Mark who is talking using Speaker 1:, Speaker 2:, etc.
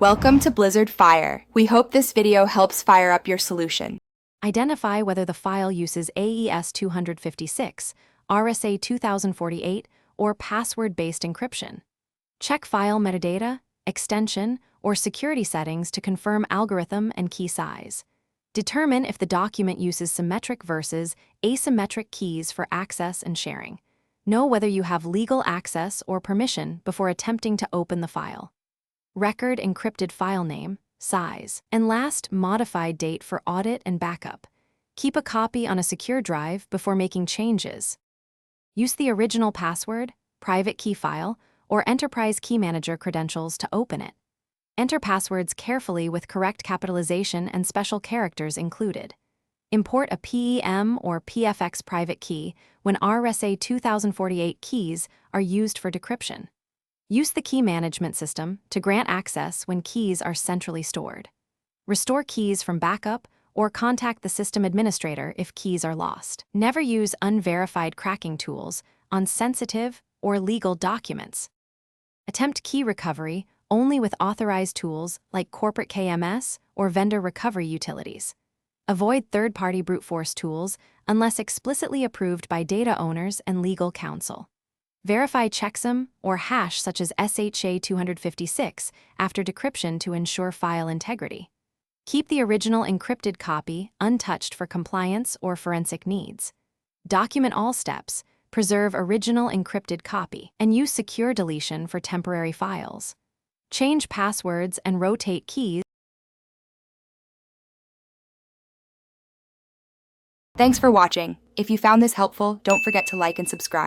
Speaker 1: Welcome to Blizzard Fire. We hope this video helps fire up your solution.
Speaker 2: Identify whether the file uses AES 256, RSA 2048, or password-based encryption. Check file metadata, extension, or security settings to confirm algorithm and key size. Determine if the document uses symmetric versus asymmetric keys for access and sharing. Know whether you have legal access or permission before attempting to open the file. Record encrypted file name, size, and last modified date for audit and backup. Keep a copy on a secure drive before making changes. Use the original password, private key file, or enterprise key manager credentials to open it. Enter passwords carefully with correct capitalization and special characters included. Import a PEM or PFX private key when RSA 2048 keys are used for decryption. Use the key management system to grant access when keys are centrally stored. Restore keys from backup or contact the system administrator if keys are lost. Never use unverified cracking tools on sensitive or legal documents. Attempt key recovery only with authorized tools like corporate KMS or vendor recovery utilities. Avoid third-party brute force tools unless explicitly approved by data owners and legal counsel. Verify checksum or hash such as SHA 256 after decryption to ensure file integrity. Keep the original encrypted copy untouched for compliance or forensic needs. Document all steps, preserve original encrypted copy, and use secure deletion for temporary files. Change passwords and rotate keys.
Speaker 1: Thanks for watching. If you found this helpful, don't forget to like and subscribe.